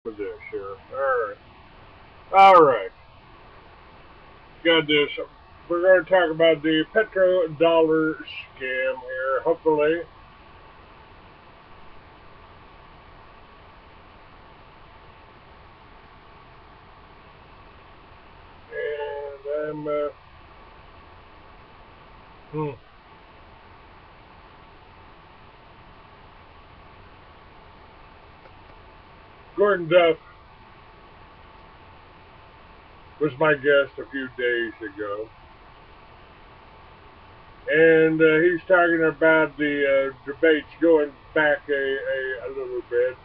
With this here. Alright. Got this. We're going to talk about the petrodollar scam here, hopefully. And Gordon Duff was my guest a few days ago. And he's talking about the debates going back a little bit.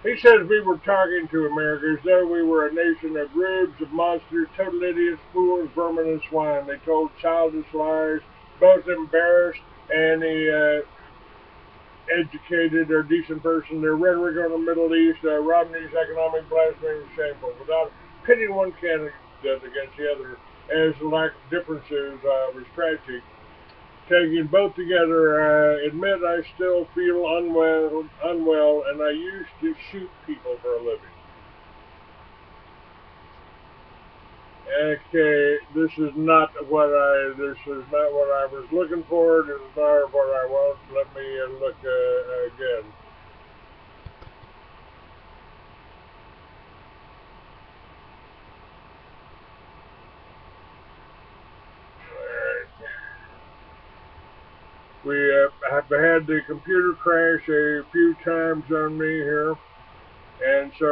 He says we were talking to America as though we were a nation of rubes, of monsters, total idiots, fools, vermin, and swine. They told childish lies, both embarrassed and educated or decent person. Their rhetoric on the Middle East, Romney's economic blasphemy was shameful. Without pitting one candidate against the other, as the lack of differences was tragic. Taking both together, I admit I still feel unwell, and I used to shoot people for a living. Okay, this is not what I was looking for. This is not what I want. Let me look again. We have had the computer crash a few times on me here, and so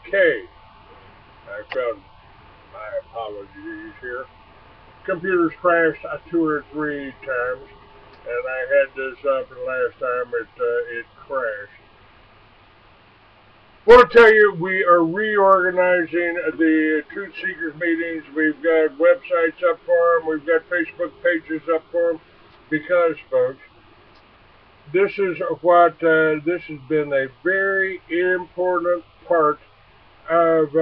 okay. I found my apologies here. Computers crashed 2 or 3 times, and I had this up, and last time it crashed. I want to tell you, we are reorganizing the Truth Seekers meetings. We've got websites up for them. We've got Facebook pages up for them. Because, folks, this has been a very important part of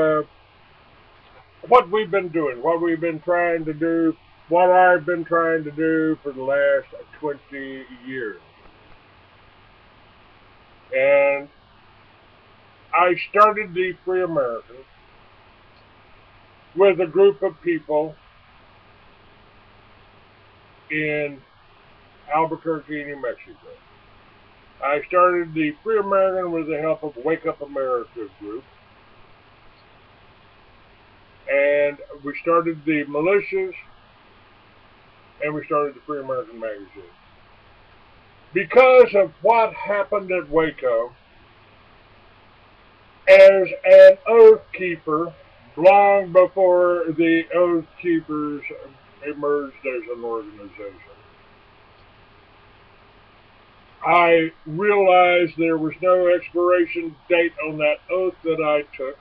what we've been doing, what we've been trying to do, what I've been trying to do for the last 20 years. And I started the Free Americans with a group of people in Albuquerque, New Mexico. I started the Free American with the help of Wake Up America group. And we started the militias, and we started the Free American magazine. Because of what happened at Waco, as an oath keeper, long before the Oath Keepers emerged as an organization, I realized there was no expiration date on that oath that I took.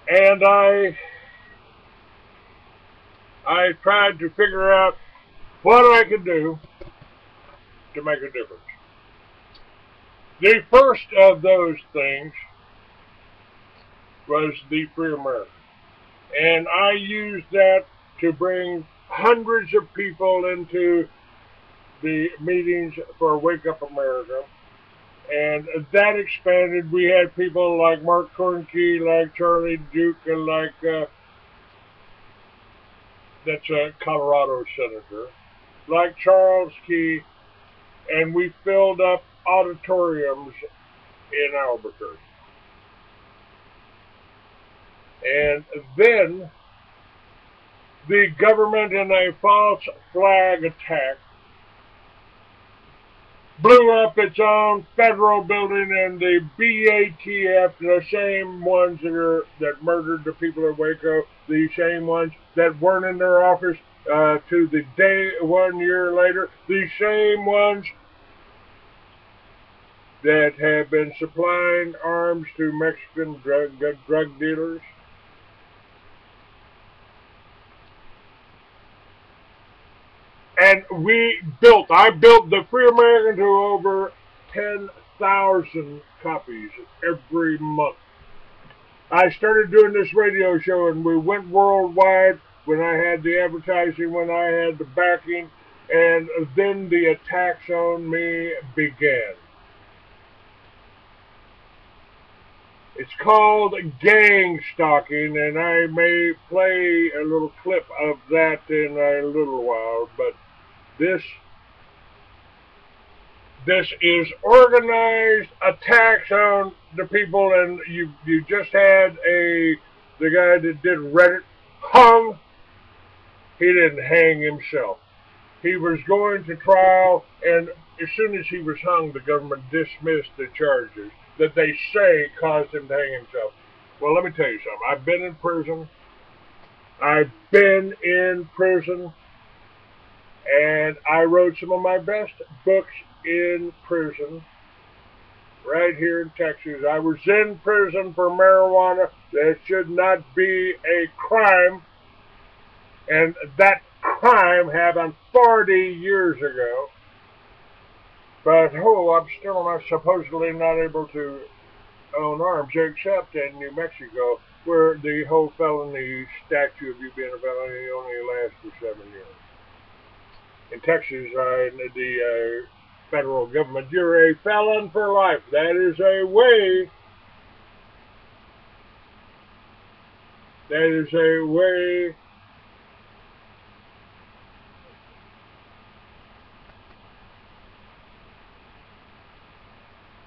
And I tried to figure out what I could do to make a difference. The first of those things was the Free American. And I used that to bring hundreds of people into the meetings for Wake Up America. And that expanded. We had people like Mark Cornkey, like Charlie Duke, and like that's a Colorado senator, like Charles Key, and we filled up auditoriums in Albuquerque. And then the government, in a false flag attack, blew up its own federal building, and the BATF, the same ones that murdered the people of Waco, the same ones that weren't in their office to the day 1 year later, the same ones that have been supplying arms to Mexican drug dealers. And I built the Free American to over 10,000 copies every month. I started doing this radio show, and we went worldwide when I had the advertising, when I had the backing, And then the attacks on me began. It's called gang stalking, and I may play a little clip of that in a little while, but this is organized attacks on the people, and you just had the guy that did Reddit hung. He didn't hang himself. He was going to trial, and as soon as he was hung, the government dismissed the charges that they say caused him to hang himself. Well, let me tell you something. I've been in prison. I've been in prison, and I wrote some of my best books in prison, right here in Texas. I was in prison for marijuana. That should not be a crime, and that crime happened 40 years ago. But I'm still not supposedly not able to own arms, except in New Mexico, where the whole felony statute of you being a felony only lasts for 7 years. In Texas, the federal government, you're a felon for life. That is a way. That is a way.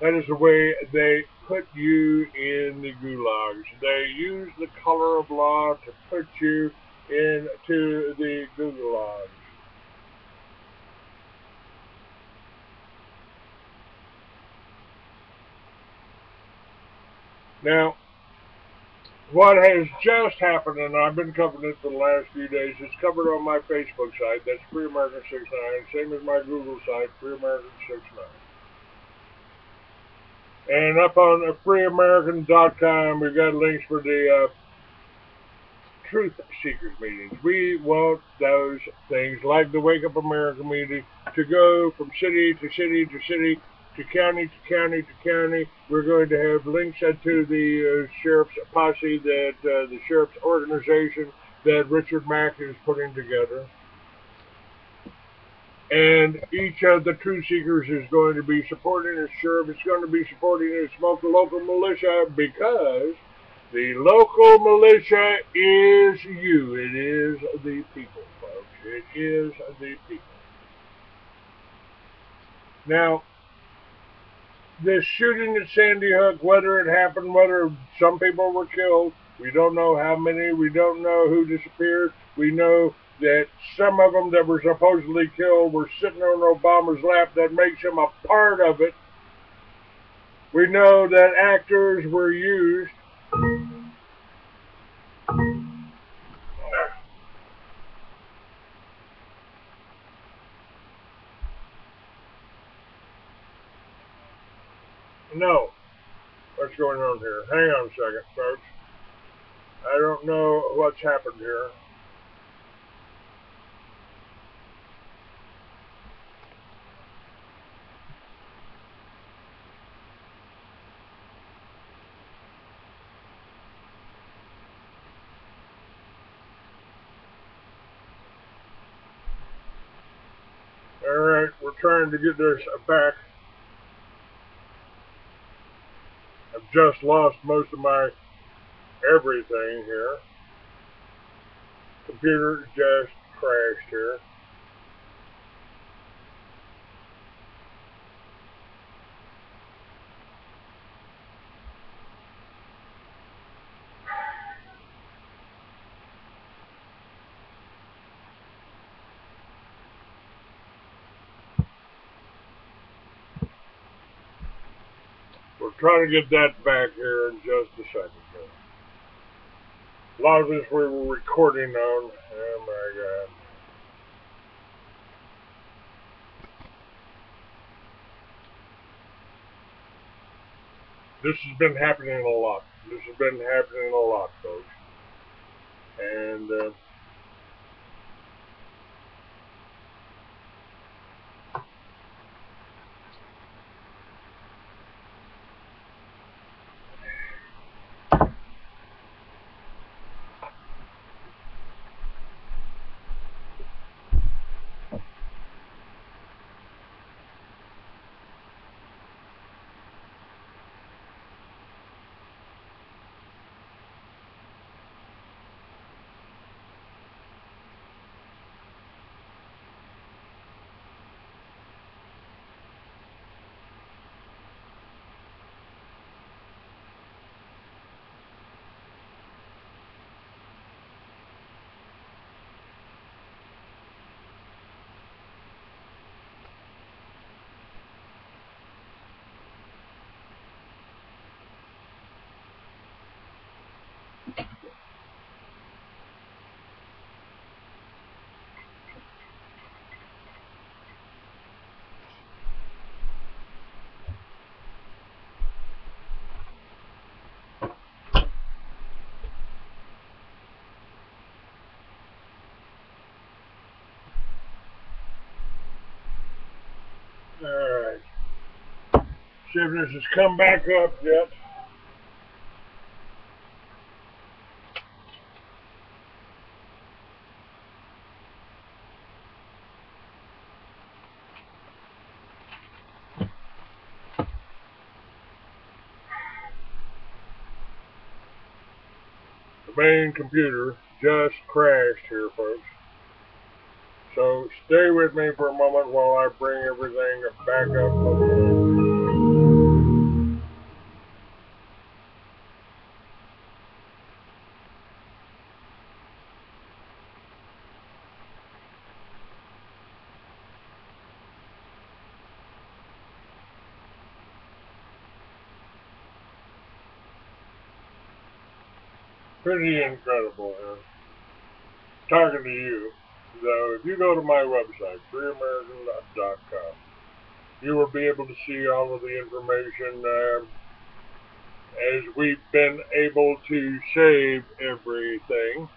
That is the way they put you in the gulags. They use the color of law to put you into the gulags. Now, what has just happened, and I've been covering it for the last few days, it's covered on my Facebook site, that's Free American 69, same as my Google site, Free American 69. And up on freeamerican.com, we've got links for the truth seekers meetings. We want those things like the Wake Up America meeting to go from city to city to city, to county to county to county. We're going to have links to the sheriff's posse, that the sheriff's organization that Richard Mack is putting together. And each of the truth seekers is going to be supporting his sheriff. It's going to be supporting his local militia, because the local militia is you. It is the people, folks. It is the people. Now, this shooting at Sandy Hook, whether it happened, whether some people were killed, we don't know how many, we don't know who disappeared. We know that some of them that were supposedly killed were sitting on Obama's lap. That makes him a part of it. We know that actors were used. No. What's going on here? Hang on a second, folks. I don't know what's happened here. Alright, we're trying to get this back. I've just lost most of my everything here. Computer just crashed here. We're trying to get that back here in just a second. A lot of this we were recording on. Oh my God. This has been happening a lot. This has been happening a lot, folks. And Alright. See if this has come back up yet. The main computer just crashed here, folks. So stay with me for a moment while I bring everything back up. Pretty incredible here. Talking to you. So if you go to my website, freeamerican.com, you will be able to see all of the information as we've been able to save everything.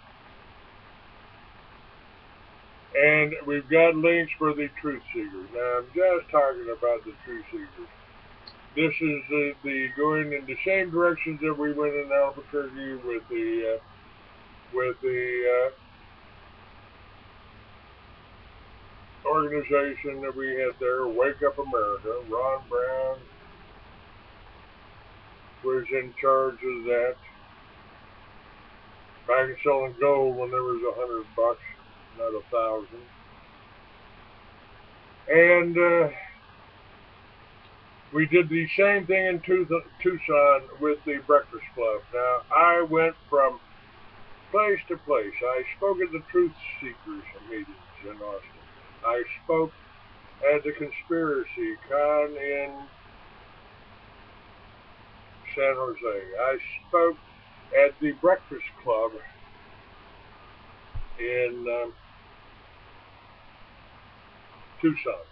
And we've got links for the truth seekers. Now I'm just talking about the truth seekers. This is the going in the same directions that we went in Albuquerque with the organization that we had there, Wake Up America. Ron Brown was in charge of that. Back in selling gold when there was $100, not 1,000. And we did the same thing in Tucson with the Breakfast Club. Now, I went from place to place. I spoke at the Truth Seekers meetings in Austin. I spoke at the Conspiracy Con in San Jose. I spoke at the Breakfast Club in Tucson.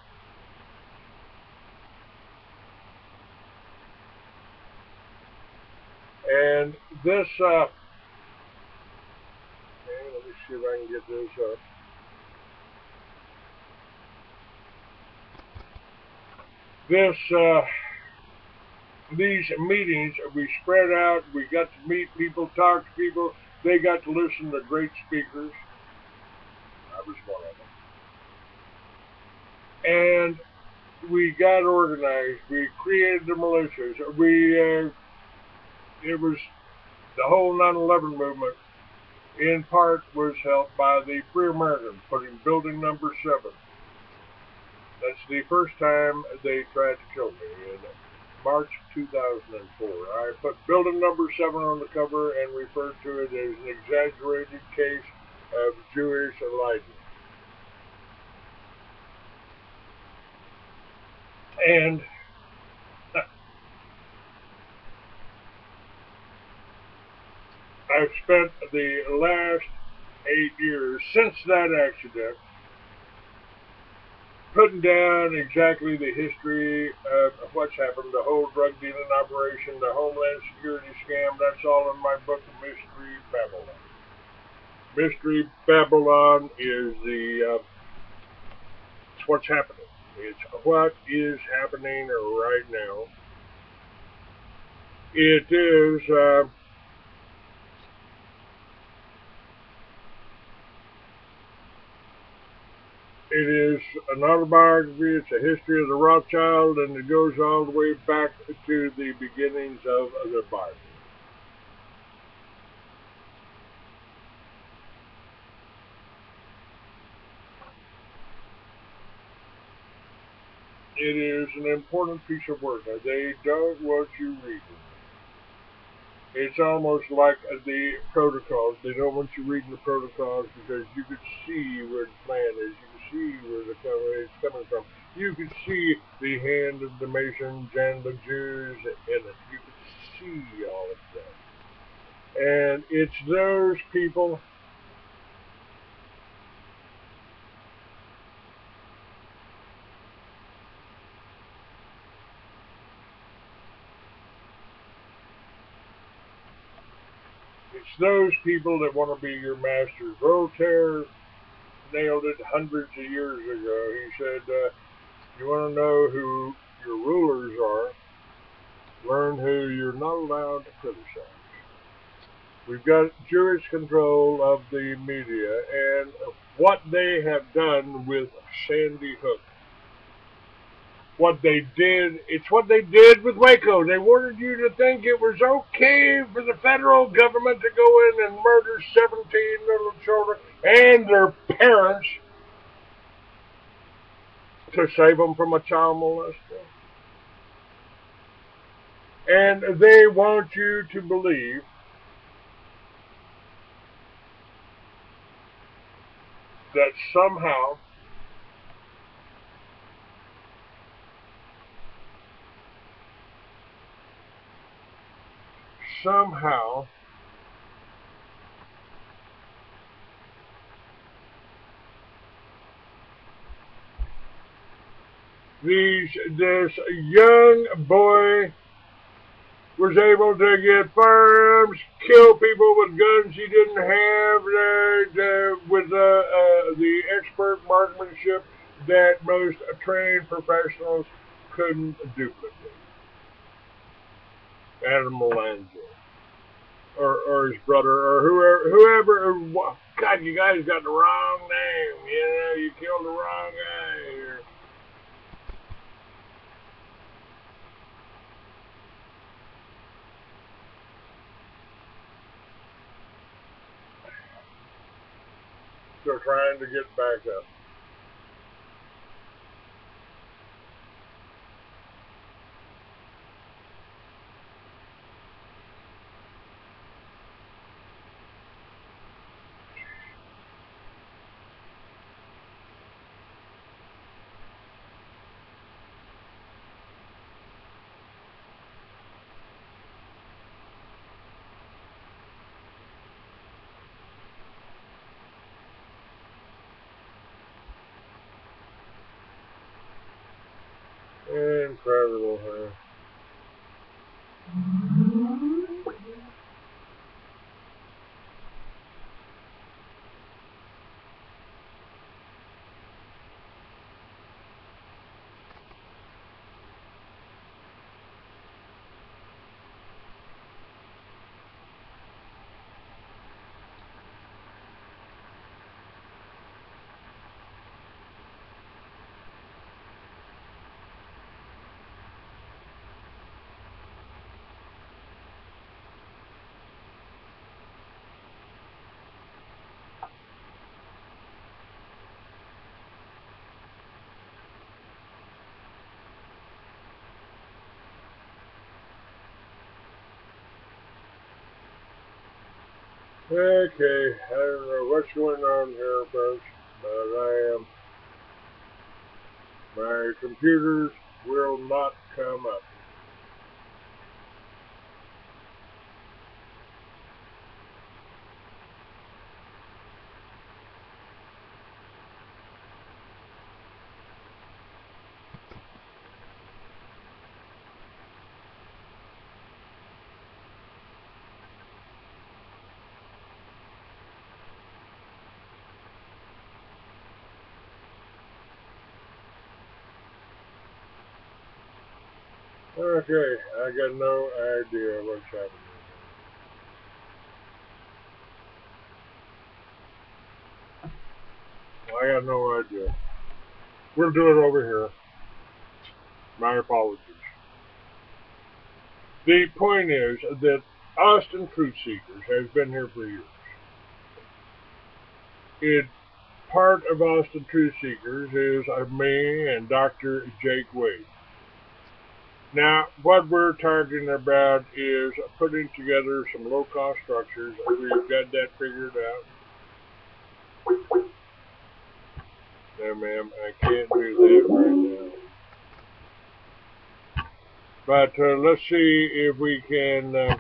And this, let me see if I can get this up. These meetings, we spread out, we got to meet people, talk to people, they got to listen to great speakers. I was one of them. And we got organized, we created the militias, it was the whole 9/11 movement, in part, was helped by the Free Americans, putting building number 7. That's the first time they tried to kill me, in March 2004. I put building number 7 on the cover and referred to it as an exaggerated case of Jewish enlightenment. And I've spent the last 8 years since that accident putting down exactly the history of what's happened, the whole drug dealing operation, the Homeland Security scam. That's all in my book, Mystery Babylon. Mystery Babylon is it's what's happening. It's what is happening right now. It is It is an autobiography. It's a history of the Rothschild, and it goes all the way back to the beginnings of the Bible. It is an important piece of work. They don't want you reading. It's almost like the protocols. They don't want you reading the protocols because you could see where the plan is. You can see where it's coming from. You could see the hand of the Masons and the Jews in it. You could see all of that. And it's those people that want to be your masters. Voltaire nailed it hundreds of years ago. He said, You want to know who your rulers are, learn who you're not allowed to criticize. We've got Jewish control of the media and what they have done with Sandy Hook. What they did, it's what they did with Waco. They wanted you to think it was okay for the federal government to go in and murder 17 little children and their parents to save them from a child molester. And they want you to believe that somehow somehow this young boy was able to get firearms, kill people with guns he didn't have, with the expert marksmanship that most trained professionals couldn't duplicate. Adam Melanzo, or his brother, or whoever. God, you guys got the wrong name. You know, you killed the wrong guy here. They're trying to get back up. Incredible, huh? Okay, I don't know what's going on here, folks, but my computers will not come up. Okay, I got no idea what's happening. I got no idea. We'll do it over here. My apologies. The point is that Austin Truth Seekers has been here for years. It part of Austin Truth Seekers is me and Dr. Jake Wade. Now, what we're talking about is putting together some low-cost structures. We've got that figured out. No, ma'am, I can't do that right now. But let's see if we can.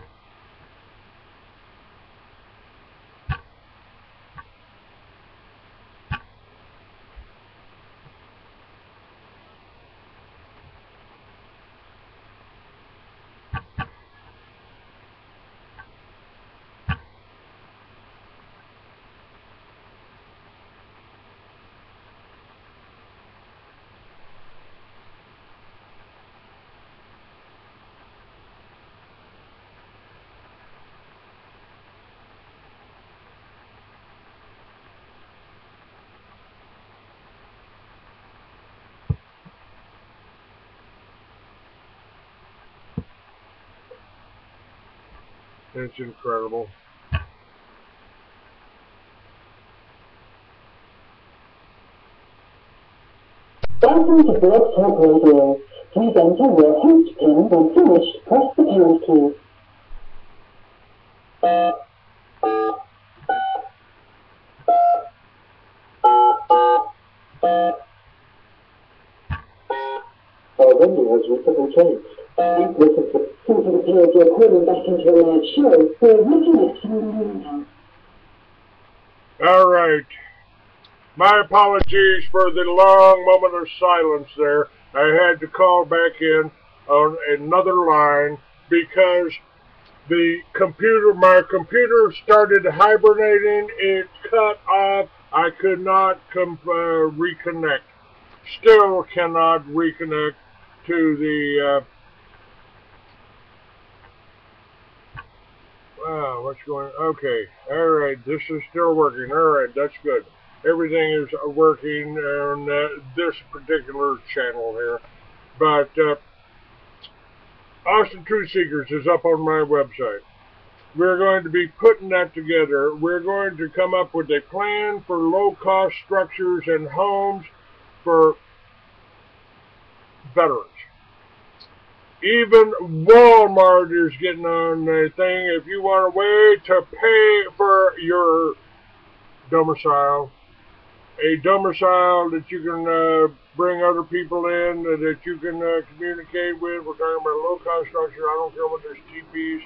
It's incredible. Welcome to Blog Talk Radio. Please enter your host pin. When finished, press the pound key. Our venue has recently changed. Please listen to since it appears you're calling back into a live show. We're reconnecting now. All right. My apologies for the long moment of silence there. I had to call back in on another line because my computer started hibernating. It cut off. I could not reconnect. Still cannot reconnect to the. Wow, what's going on? Okay, all right, this is still working. All right, that's good. Everything is working on this particular channel here. But Austin Truth Seekers is up on my website. We're going to be putting that together. We're going to come up with a plan for low-cost structures and homes for veterans. Even Walmart is getting on the thing. If you want a way to pay for your domicile, a domicile that you can bring other people in, that you can communicate with. We're talking about low-cost structure. I don't care whether it's TPs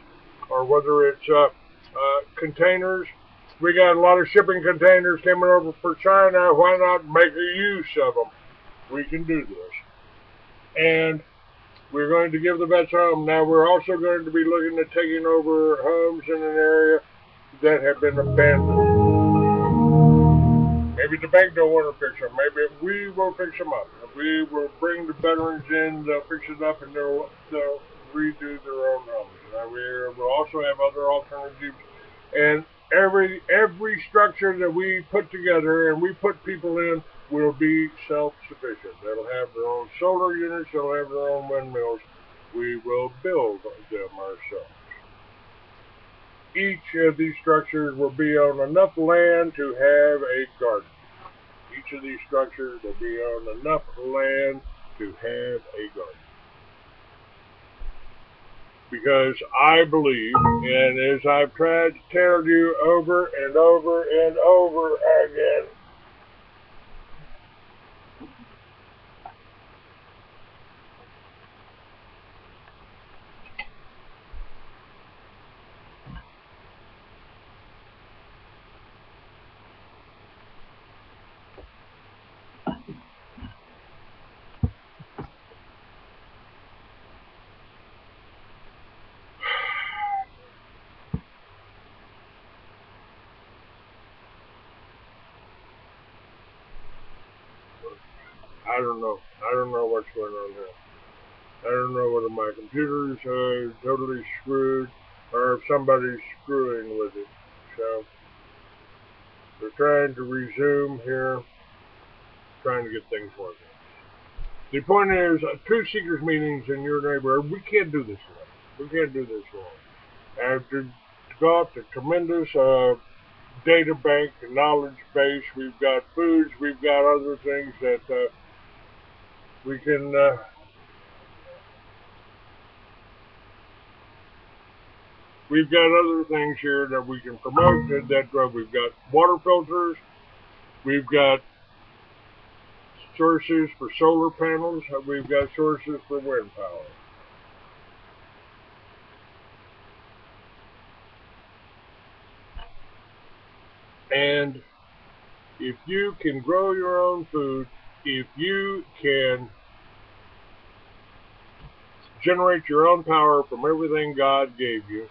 or whether it's containers. We got a lot of shipping containers coming over for China. Why not make a use of them? We can do this. And we're going to give the vets home. Now, we're also going to be looking at taking over homes in an area that have been abandoned. Maybe the bank don't want to fix them. Maybe we will fix them up. We will bring the veterans in, they'll fix it up, and they'll redo their own homes. We'll also have other alternatives. And every structure that we put together and we put people in will be self-sufficient. They'll have their own solar units. They'll have their own windmills. We will build them ourselves. Each of these structures will be on enough land to have a garden. Each of these structures will be on enough land to have a garden. Because I believe, and as I've tried to tell you over and over and over again, I don't know. I don't know what's going on here. I don't know whether my computer's totally screwed or if somebody's screwing with it. So we're trying to resume here, trying to get things working. The point is, Truth Seekers meetings in your neighborhood, we can't do this long. We can't do this long. After got the tremendous data bank and knowledge base, we've got foods, we've got other things that we can we've got other things here that we can promote. That we've got water filters, we've got sources for solar panels, we've got sources for wind power. And if you can grow your own food, if you can generate your own power from everything God gave you,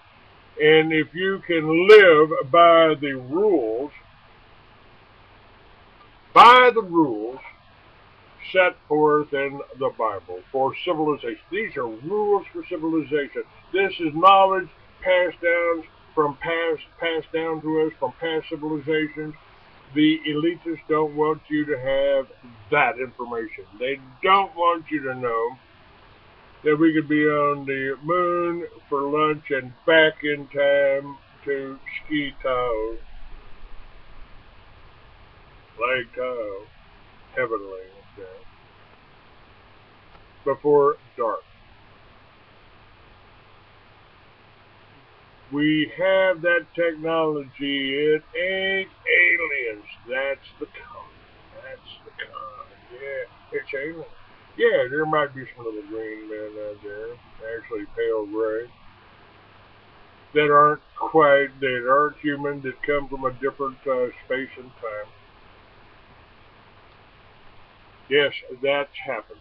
and if you can live by the rules set forth in the Bible for civilization. These are rules for civilization. This is knowledge passed down to us from past civilizations. The elitists don't want you to have that information. They don't want you to know that we could be on the moon for lunch and back in time to Ski Tahoe, Lake Tahoe, heavenly, before dark. We have that technology. It ain't aliens. That's the con. That's the con. Yeah, it's alien. Yeah, there might be some little green men out there, actually pale gray, that aren't human, that come from a different space and time. Yes, that's happened.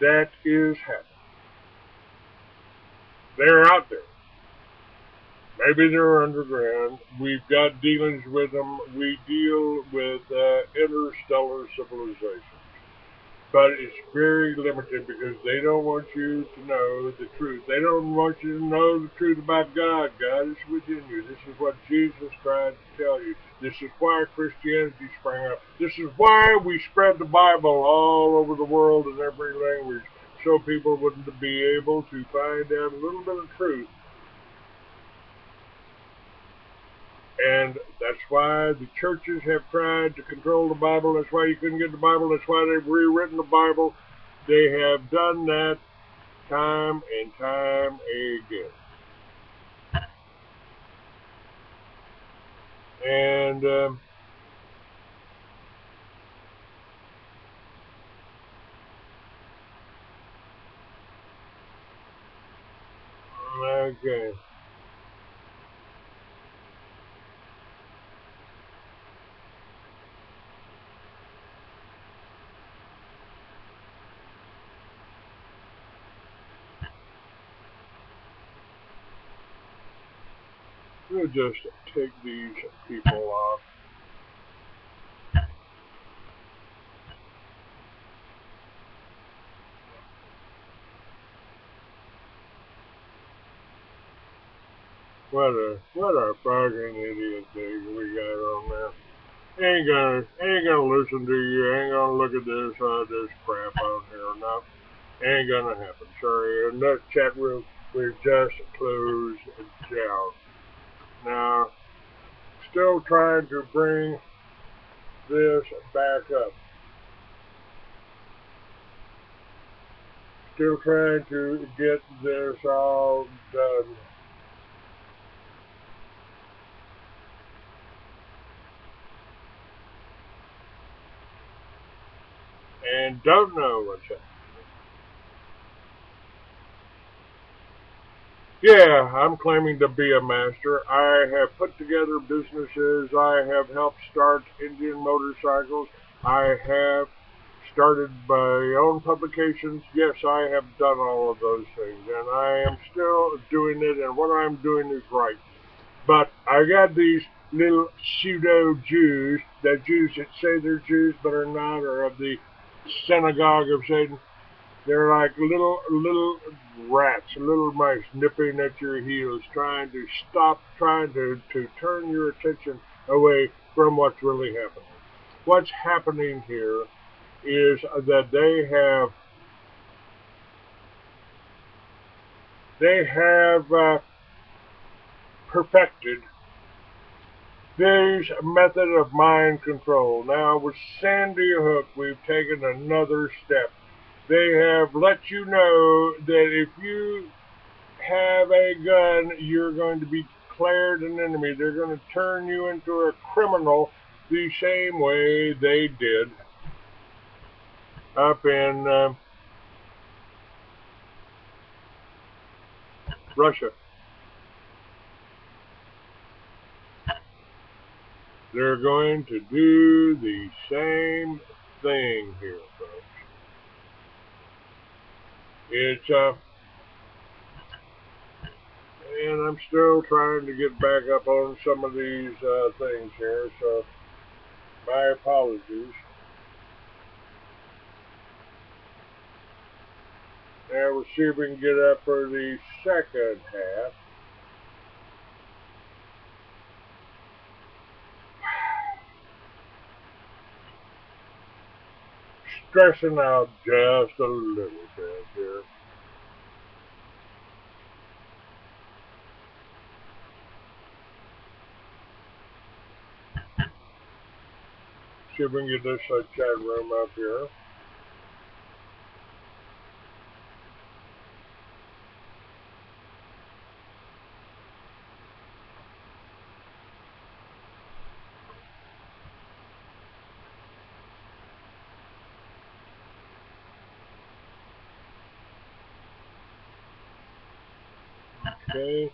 That is happening. They're out there. Maybe they're underground. We've got dealings with them. We deal with interstellar civilizations. But it's very limited because they don't want you to know the truth. They don't want you to know the truth about God. God is within you. This is what Jesus tried to tell you. This is why Christianity sprang up. This is why we spread the Bible all over the world in every language, so people wouldn't be able to find out a little bit of truth. And that's why the churches have tried to control the Bible. That's why you couldn't get the Bible. That's why they've rewritten the Bible. They have done that time and time again. And okay. We'll just take these people off. What a fucking idiot thing we got on there. Ain't gonna listen to you. Ain't gonna look at this crap on here. No, ain't gonna happen. Sorry. In that chat room, we've just closed down. Now, still trying to bring this back up. Still trying to get this all done. And don't know what's happening. Yeah, I'm claiming to be a master. I have put together businesses. I have helped start Indian motorcycles. I have started my own publications. Yes, I have done all of those things. And I am still doing it. And what I'm doing is right. But I got these little pseudo Jews, the Jews that say they're Jews but are not, or of the synagogue of Satan. They're like little rats, little mice nipping at your heels, trying to turn your attention away from what's really happening. What's happening here is that they have perfected this method of mind control. Now with Sandy Hook, we've taken another step. They have let you know that if you have a gun, you're going to be declared an enemy. They're going to turn you into a criminal the same way they did up in Russia. They're going to do the same thing here, folks. It's and I'm still trying to get back up on some of these things here, so my apologies. Now we'll see if we can get up for the second half. stressing out just a little bit here. See if we can get this chat room up here. Okay.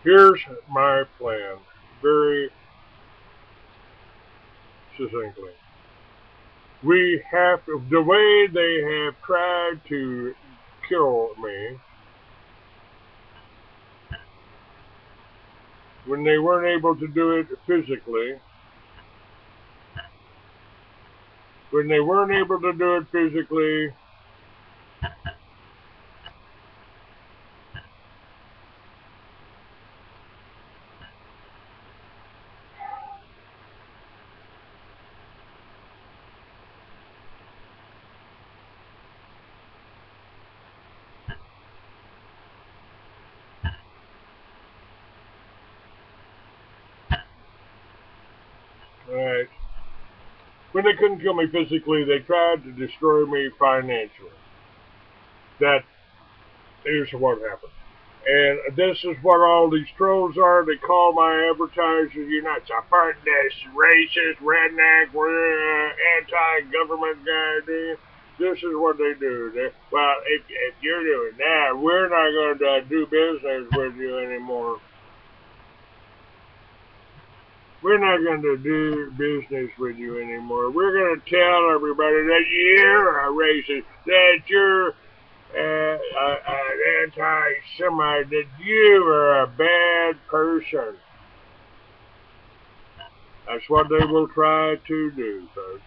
Here's my plan, very succinctly. We have, the way they have tried to kill me, when they weren't able to do it physically, right? When they couldn't kill me physically, they tried to destroy me financially. That is what happened. And this is what all these trolls are. They call my advertisers, you're not supporting this racist, redneck, anti-government guy, do you? This is what they do. Well, if you're doing that, we're not going to do business with you anymore. We're not going to do business with you anymore. We're going to tell everybody that you're a racist, that you're an anti-Semite, that you are a bad person. That's what they will try to do, folks.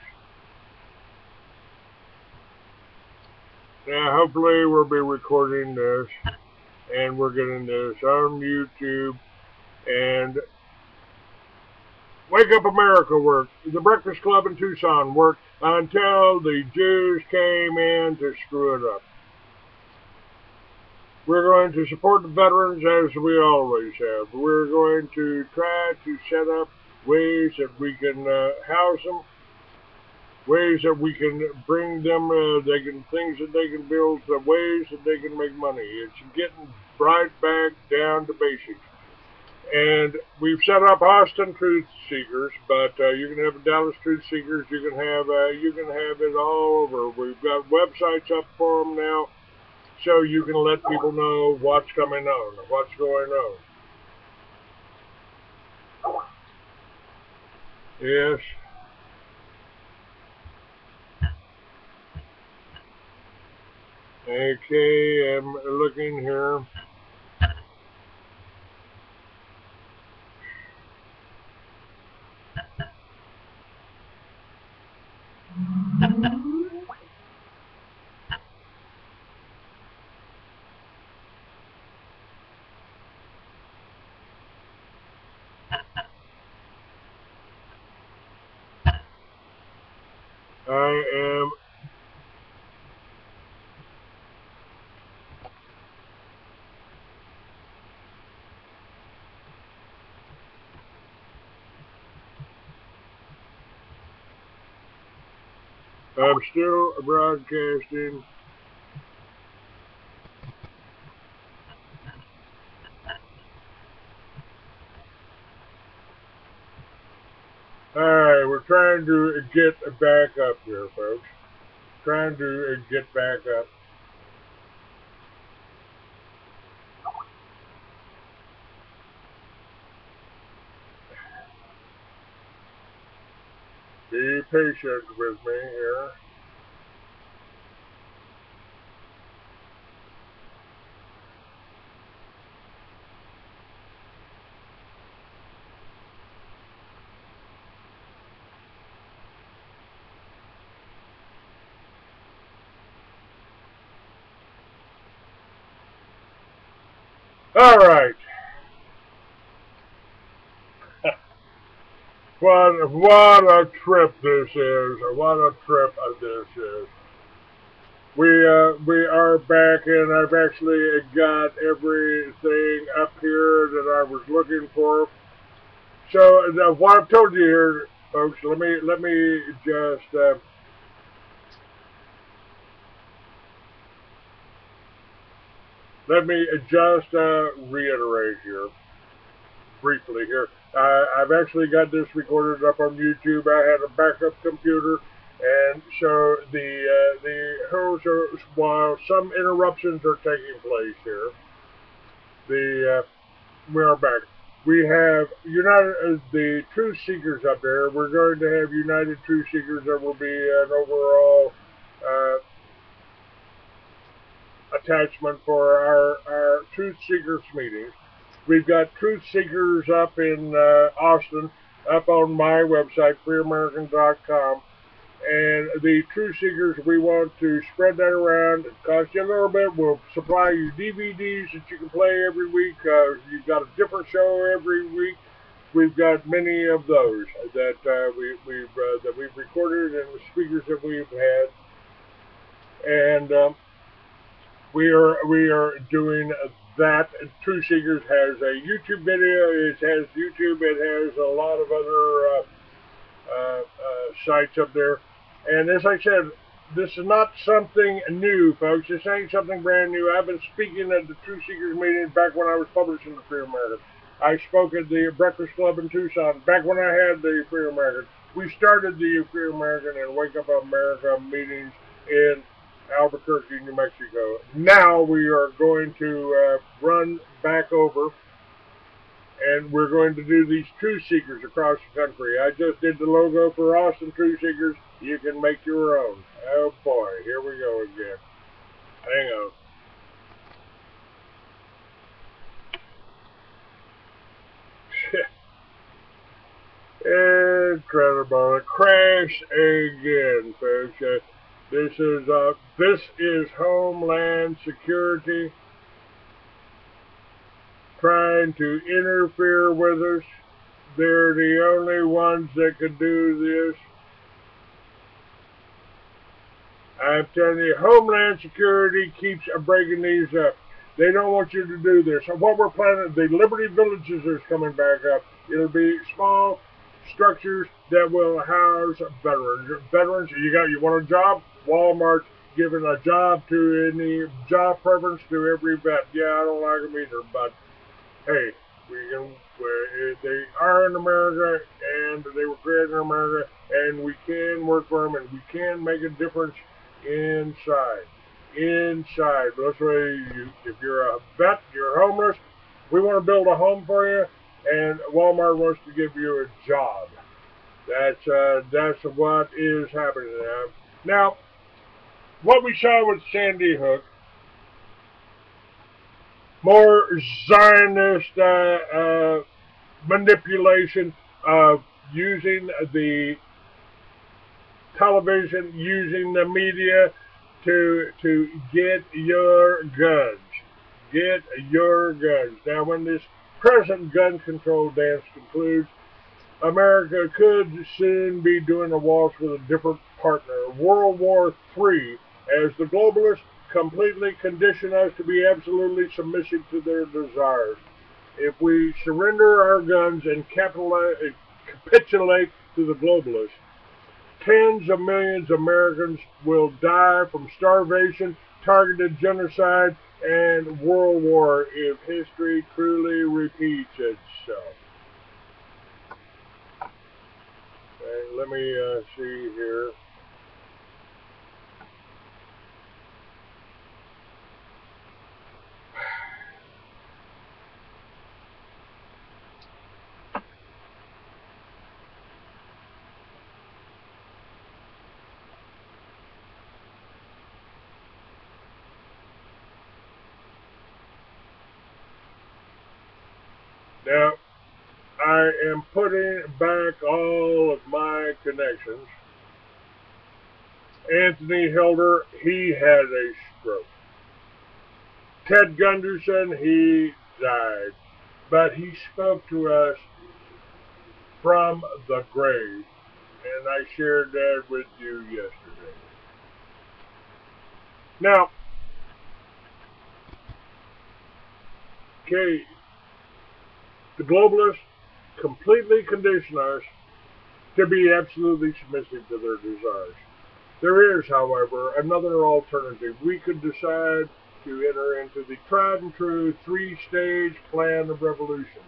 Now, hopefully we'll be recording this, and we're getting this on YouTube, and Wake Up America worked. The Breakfast Club in Tucson worked until the Jews came in to screw it up. We're going to support the veterans as we always have. We're going to try to set up ways that we can house them, ways that we can bring them, things that they can build, the ways that they can make money. It's getting right back down to basics. And we've set up Austin Truth Seekers, but you can have Dallas Truth Seekers. You can have it all over. We've got websites up for them now, so you can let people know what's coming on, what's going on. Yes. Okay, I'm looking here. I am I'm still broadcasting. Alright, we're trying to get back up here, folks. Trying to get back up. Be patient with me here. All right. What a trip this is. What a trip this is. We are back, and I've actually got everything up here that I was looking for. So what I've told you here, folks, let me just reiterate here briefly here. I've actually got this recorded up on YouTube. I had a backup computer, and so while some interruptions are taking place here, we are back. We have the Truth Seekers up there. We're going to have United Truth Seekers. There will be an overall uh, attachment for our Truth Seekers meetings. We've got Truth Seekers up in Austin, up on my website, freeamerican.com. And the Truth Seekers, we want to spread that around. It costs you a little bit. We'll supply you DVDs that you can play every week. You've got a different show every week. We've got many of those that we've recorded and the speakers that we've had. And we are doing that. Truth Seekers has a YouTube video. It has YouTube. It has a lot of other sites up there. And as I said, this is not something new, folks. This ain't something brand new. I've been speaking at the Truth Seekers meeting back when I was publishing the Free American. I spoke at the Breakfast Club in Tucson back when I had the Free American. We started the Free American and Wake Up America meetings in Albuquerque, New Mexico. Now we are going to run back over, and we're going to do these Truth Seekers across the country. I just did the logo for Austin Truth Seekers. You can make your own. Oh boy, here we go again. Hang on. Incredible. It crashed again, folks. This is Homeland Security trying to interfere with us. They're the only ones that can do this. I'm telling you, Homeland Security keeps breaking these up. They don't want you to do this. So what we're planning, the Liberty Villages is coming back up. It'll be small structures that will house veterans. Veterans, you want a job? Walmart's giving a job to any job preference to every vet. Yeah, I don't like them either, but hey, they are in America, and they were created in America, and we can work for them, and we can make a difference inside. That's why if you're a vet, you're homeless, we want to build a home for you, and Walmart wants to give you a job. That's what is happening now. Now, what we saw with Sandy Hook, more Zionist manipulation of using the television, using the media to get your guns. Get your guns. Now, when this present gun control dance concludes, America could soon be doing a waltz with a different partner. World War III, as the globalists completely condition us to be absolutely submissive to their desires. If we surrender our guns and capitulate to the globalists, tens of millions of Americans will die from starvation, targeted genocide, and world war if history truly repeats itself. Okay, let me see here. Now, I am putting back all of my connections. Anthony Hilder, he had a stroke. Ted Gunderson, he died, but he spoke to us from the grave, and I shared that with you yesterday. Now, okay, the globalists completely condition us to be absolutely submissive to their desires. There is, however, another alternative. We could decide to enter into the tried and true three-stage plan of revolution.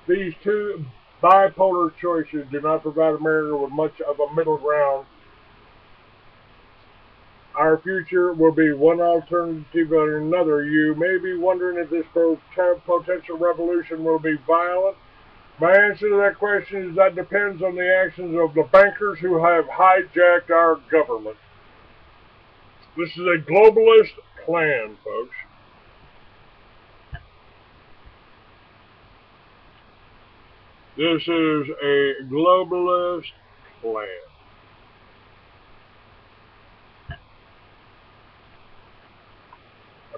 These two bipolar choices do not provide America with much of a middle ground. Our future will be one alternative or another. You may be wondering if this potential revolution will be violent. My answer to that question is that depends on the actions of the bankers who have hijacked our government. This is a globalist plan, folks. This is a globalist plan.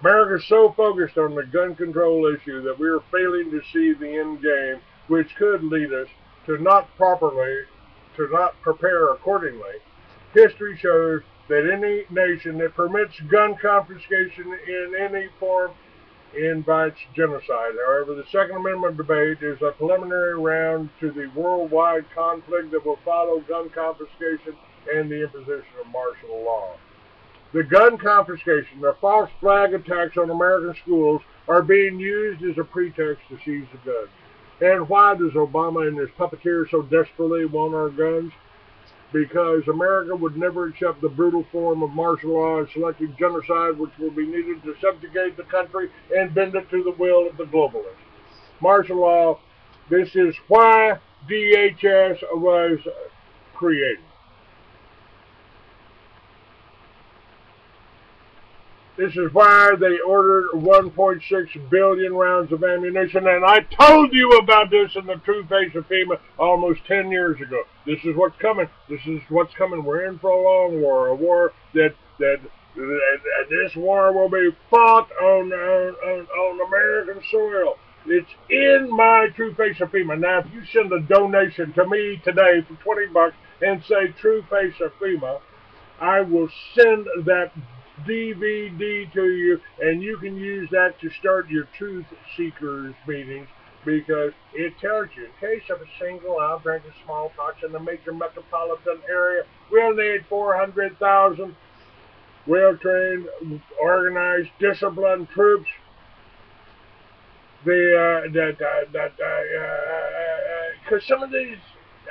America is so focused on the gun control issue that we are failing to see the end game, which could lead us to not prepare accordingly. History shows that any nation that permits gun confiscation in any form invites genocide. However, the Second Amendment debate is a preliminary round to the worldwide conflict that will follow gun confiscation and the imposition of martial law. The gun confiscation, the false flag attacks on American schools are being used as a pretext to seize the guns. And why does Obama and his puppeteers so desperately want our guns? Because America would never accept the brutal form of martial law and selective genocide which will be needed to subjugate the country and bend it to the will of the globalists. Martial law, this is why DHS was created. This is why they ordered 1.6 billion rounds of ammunition, and I told you about this in the true face of FEMA almost 10 years ago. This is what's coming. This is what's coming. We're in for a long war, a war that this war will be fought on American soil. It's in my true face of FEMA. Now, if you send a donation to me today for $20 and say true face of FEMA, I will send that DVD to you, and you can use that to start your truth seekers meetings, because it tells you in case of a single outbreak of smallpox in the major metropolitan area, we'll need 400,000 well-trained, organized, disciplined troops. Because some of these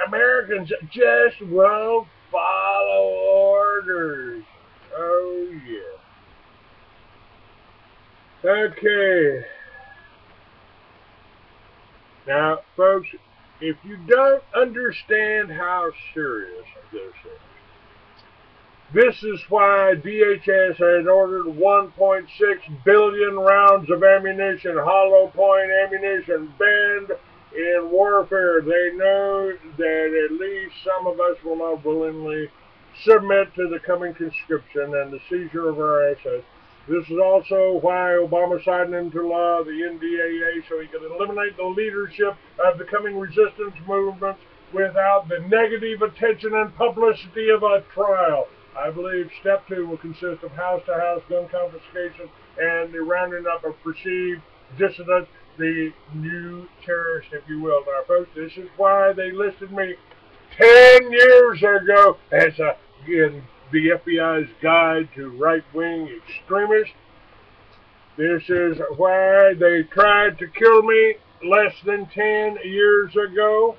Americans just won't follow orders. Oh, yeah. Okay. Now, folks, if you don't understand how serious this is why DHS had ordered 1.6 billion rounds of ammunition, hollow point ammunition, banned in warfare. They know that at least some of us will not willingly submit to the coming conscription and the seizure of our assets. This is also why Obama signed into law the NDAA, so he could eliminate the leadership of the coming resistance movements without the negative attention and publicity of a trial. I believe step 2 will consist of house-to-house gun confiscation and the rounding up of perceived dissidents, the new terrorists, if you will. Now, folks, this is why they listed me 10 years ago as in the FBI's guide to right-wing extremists. This is why they tried to kill me less than 10 years ago.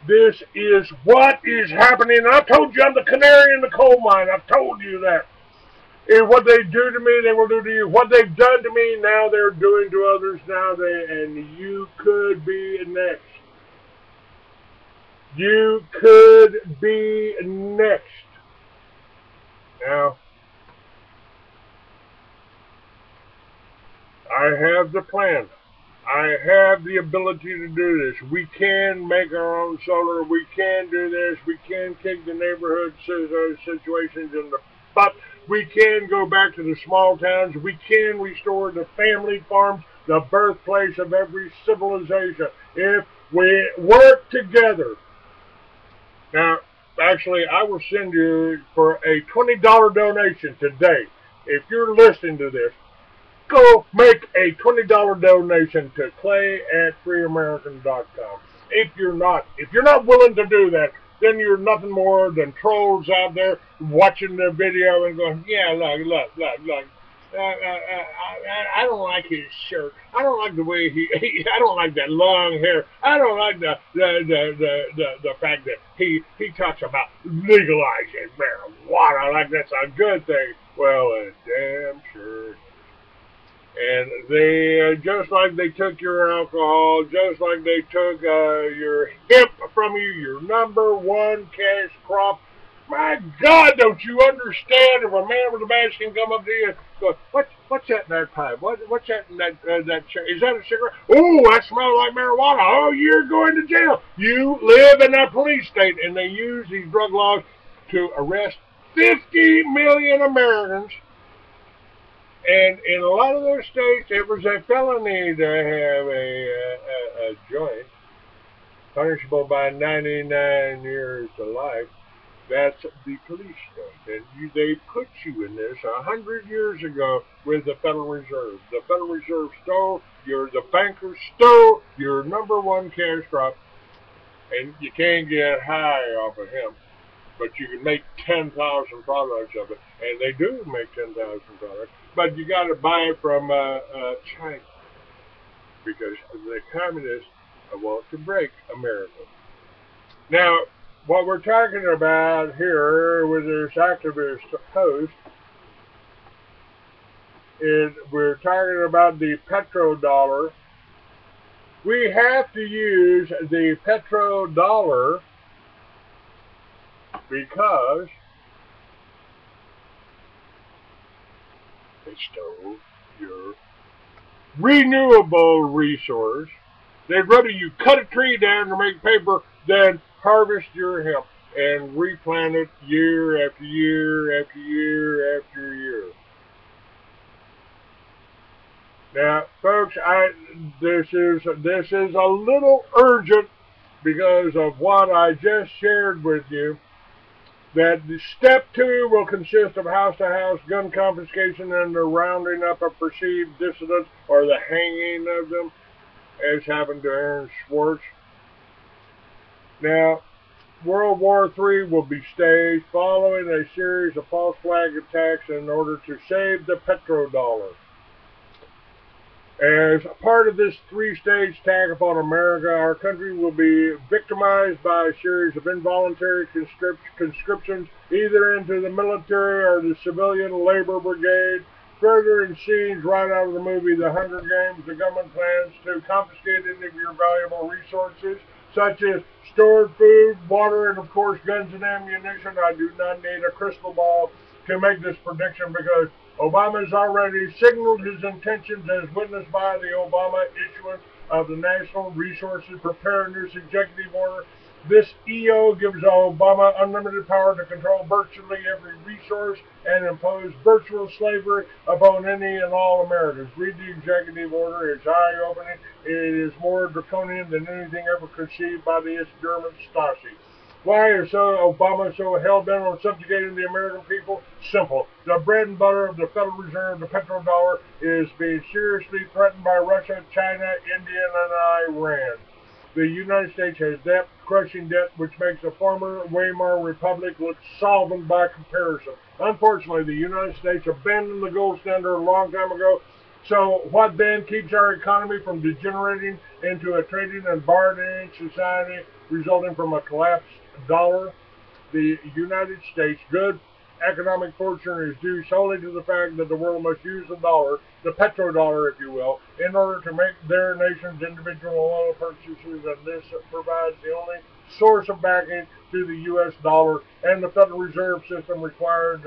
This is what is happening. I told you I'm the canary in the coal mine. I've told you that. And what they do to me, they will do to you. What they've done to me, now they're doing to others. And you could be next. You could be next. Now, I have the plan. I have the ability to do this. We can make our own solar. We can do this. We can kick the neighborhood situations in the butt. We can go back to the small towns. We can restore the family farms. the birthplace of every civilization. If we work together. Now, actually, I will send you for a $20 donation today. If you're listening to this, go make a $20 donation to Clay at freeamerican.com. If you're not willing to do that, then you're nothing more than trolls out there watching the video and going, yeah, look. I don't like his shirt. I don't like the way I don't like that long hair. I don't like the fact that he talks about legalizing marijuana like that's a good thing. Well, damn sure. And they, just like they took your alcohol, just like they took your hip from you, your number one cash crop. My God, don't you understand? If a man with a badge can come up to you and go, what's that in that pipe? What's that in that is that a cigarette? Oh, that smells like marijuana. Oh, you're going to jail. You live in a police state, and they use these drug laws to arrest 50 million Americans. And in a lot of those states, it was a felony to have a joint, punishable by 99 years to life. That's the police state. And they put you in this 100 years ago with the Federal Reserve. The Federal Reserve stole the bankers stole your number one cash crop, and you can't get high off of him. But you can make 10,000 products of it, and they do make 10,000 products. But you got to buy it from China because the communists want to break America. Now, what we're talking about here with this activist host is we're talking about the petrodollar. We have to use the petrodollar because they stole your renewable resource. They'd rather you cut a tree down to make paper than harvest your hemp and replant it year after year after year after year. Now, folks, this is a little urgent because of what I just shared with you. That the step 2 will consist of house-to-house gun confiscation and the rounding up of perceived dissidents or the hanging of them, as happened to Aaron Swartz. Now, World War III will be staged following a series of false flag attacks in order to save the petrodollar. As part of this 3-stage attack upon America, our country will be victimized by a series of involuntary conscriptions, either into the military or the civilian labor brigade. Further in scenes right out of the movie The Hunger Games, the government plans to confiscate any of your valuable resources, such as stored food, water, and of course guns and ammunition. I do not need a crystal ball to make this prediction because Obama has already signaled his intentions as witnessed by the Obama issuance of the National Resources Preparedness Executive Order. This EO gives Obama unlimited power to control virtually every resource and impose virtual slavery upon any and all Americans. Read the executive order. It's eye-opening. It is more draconian than anything ever conceived by the East German Stasi. Why is Obama so hell-bent on subjugating the American people? Simple. The bread and butter of the Federal Reserve, the petrodollar, is being seriously threatened by Russia, China, India, and Iran. The United States has debt, crushing debt, which makes the former Weimar Republic look solvent by comparison. Unfortunately, the United States abandoned the gold standard a long time ago. So what then keeps our economy from degenerating into a trading and bartering society resulting from a collapsed dollar? The United States' good economic fortune is due solely to the fact that the world must use the dollar, the petrodollar, if you will, in order to make their nation's individual oil purchases, and this provides the only source of backing to the U.S. dollar, and the Federal Reserve System requires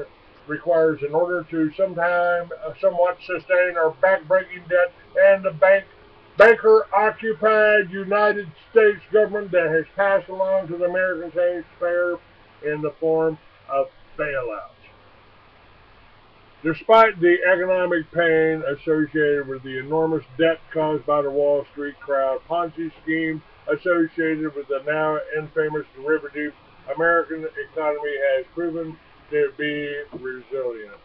in order to somewhat sustain our back-breaking debt and the banker-occupied United States government that has passed along to the American taxpayer in the form of bailouts. Despite the economic pain associated with the enormous debt caused by the Wall Street crowd Ponzi scheme associated with the now infamous derivative, American economy has proven to be resilient.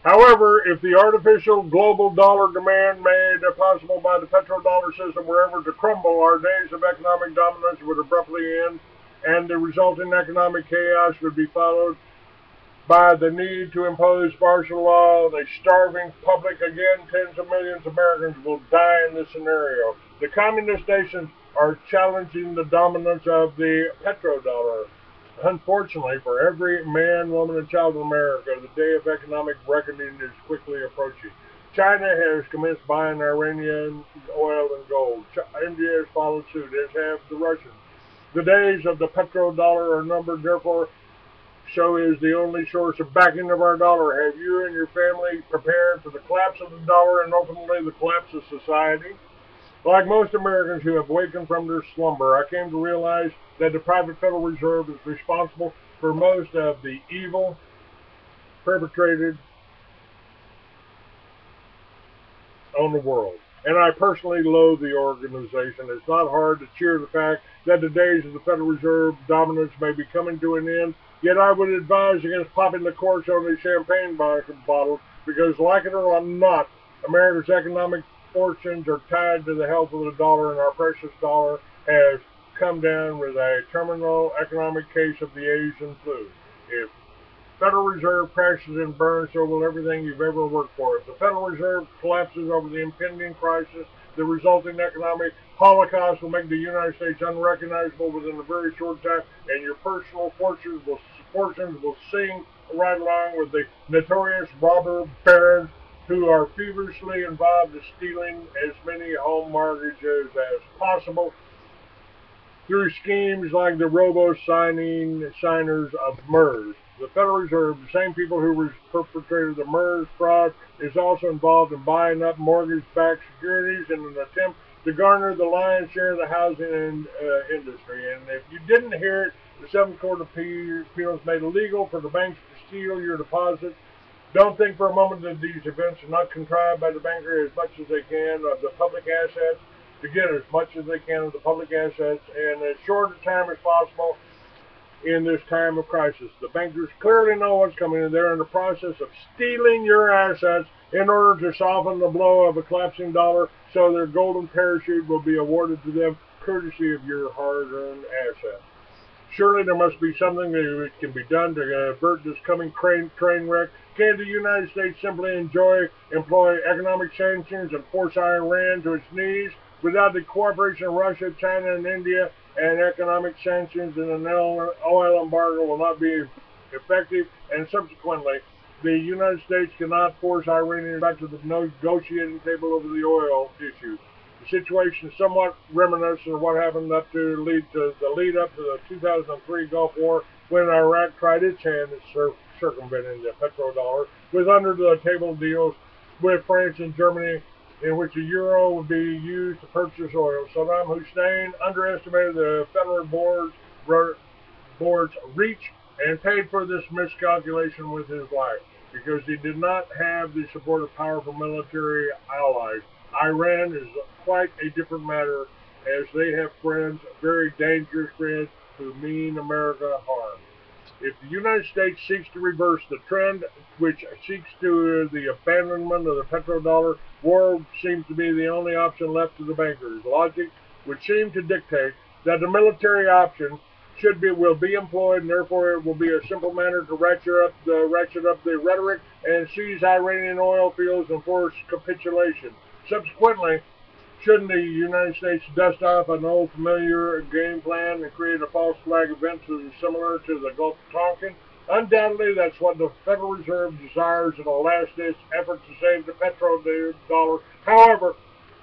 However, if the artificial global dollar demand made possible by the petrodollar system were ever to crumble, our days of economic dominance would abruptly end, and the resulting economic chaos would be followed by the need to impose martial law on a starving public. Again, tens of millions of Americans will die in this scenario. The communist nations are challenging the dominance of the petrodollar. Unfortunately, for every man, woman, and child in America, the day of economic reckoning is quickly approaching. China has commenced buying Iranian oil and gold. India has followed suit, as have the Russians. The days of the petrodollar are numbered, therefore, so is the only source of backing of our dollar. Have you and your family prepared for the collapse of the dollar and ultimately the collapse of society? Like most Americans who have awakened from their slumber, I came to realize that the private Federal Reserve is responsible for most of the evil perpetrated on the world. And I personally loathe the organization. It's not hard to cheer the fact that the days of the Federal Reserve dominance may be coming to an end, yet I would advise against popping the corks on these champagne bottles because, like it or not, America's economic fortunes are tied to the health of the dollar, and our precious dollar has come down with a terminal economic case of the Asian flu. If Federal Reserve crashes and burns, so will everything you've ever worked for. If the Federal Reserve collapses over the impending crisis, the resulting economic holocaust will make the United States unrecognizable within a very short time, and your personal fortunes will sing right along with the notorious robber barons who are feverishly involved in stealing as many home mortgages as possible through schemes like the robo-signers of MERS. The Federal Reserve, the same people who perpetrated the MERS fraud, is also involved in buying up mortgage-backed securities in an attempt to garner the lion's share of the housing industry. And if you didn't hear it, the Seventh Court of Appeals made it illegal for the banks to steal your deposits. Don't think for a moment that these events are not contrived by the banker as much as they can of the public assets, to get as much as they can of the public assets in as short a time as possible in this time of crisis. The bankers clearly know what's coming, and they're in the process of stealing your assets in order to soften the blow of a collapsing dollar, so their golden parachute will be awarded to them courtesy of your hard-earned assets. Surely there must be something that can be done to avert this coming train wreck. Can the United States simply employ economic sanctions and force Iran to its knees without the cooperation of Russia, China, and India? And economic sanctions and an oil embargo will not be effective, and subsequently, the United States cannot force Iranians back to the negotiating table over the oil issue. The situation is somewhat reminiscent of what happened up to the lead up to the 2003 Gulf War, when Iraq tried its hand at circumventing the petrodollar with under-the-table deals with France and Germany, in which a euro would be used to purchase oil. Saddam Hussein underestimated the federal board's reach and paid for this miscalculation with his life, because he did not have the support of powerful military allies. Iran is quite a different matter, as they have friends, very dangerous friends, who mean America harm. If the United States seeks to reverse the trend, which seeks to the abandonment of the petrodollar, war seems to be the only option left to the bankers. Logic would seem to dictate that the military option will be employed, and therefore it will be a simple matter to ratchet up the rhetoric and seize Iranian oil fields and force capitulation. Subsequently, shouldn't the United States dust off an old familiar game plan and create a false flag event similar to the Gulf of Tonkin? Undoubtedly, that's what the Federal Reserve desires in a last-ditch effort to save the petrodollar. However,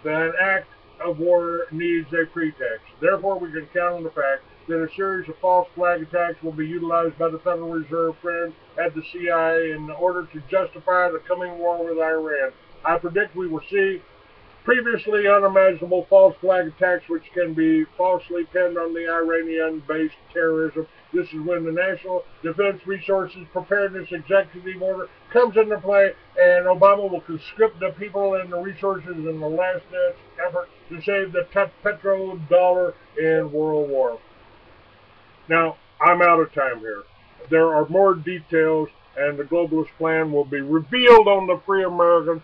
an act of war needs a pretext. Therefore, we can count on the fact that a series of false flag attacks will be utilized by the Federal Reserve friends at the CIA in order to justify the coming war with Iran. I predict we will see previously unimaginable false flag attacks which can be falsely pinned on the Iranian-based terrorism. This is when the National Defense Resources Preparedness Executive Order comes into play, and Obama will conscript the people and the resources in the last-ditch effort to save the petrodollar in World War. Now, I'm out of time here. There are more details, and the globalist plan will be revealed on the Free American.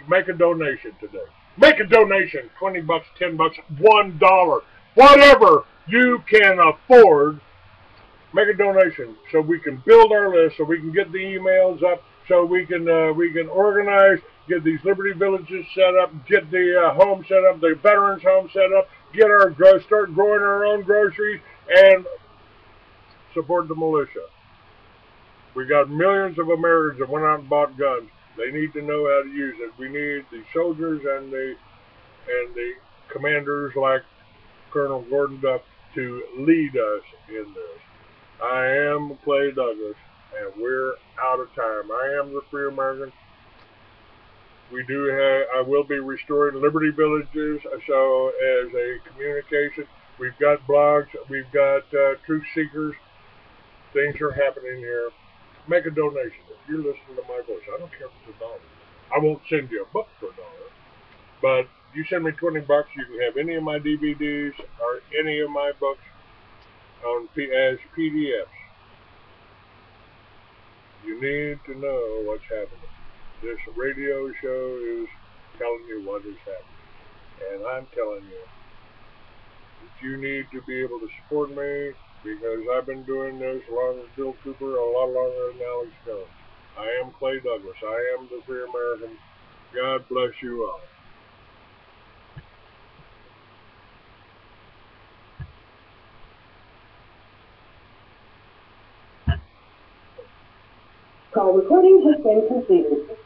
Make a donation today. Make a donation. 20 bucks, 10 bucks, $1. Whatever you can afford, make a donation so we can build our list, so we can get the emails up, so we can organize, get these Liberty Villages set up, get the home set up, the veterans home set up, start growing our own groceries, and support the militia. We got millions of Americans that went out and bought guns. They need to know how to use it. We need the soldiers and the commanders like Colonel Gordon Duff to lead us in this. I am Clay Douglas, and we're out of time. I am the Free American. I will be restoring Liberty Villages, so as a communication. We've got blogs, we've got truth seekers. Things are happening here. Make a donation. If you're listening to my voice, I don't care if it's $1. I won't send you a book for $1. But you send me 20 bucks, you can have any of my DVDs or any of my books as PDFs. You need to know what's happening. This radio show is telling you what is happening. And I'm telling you that you need to be able to support me, because I've been doing this as long as Bill Cooper, a lot longer than Alex Jones. I am Clay Douglas. I am the Free American. God bless you all. Call recording has been completed.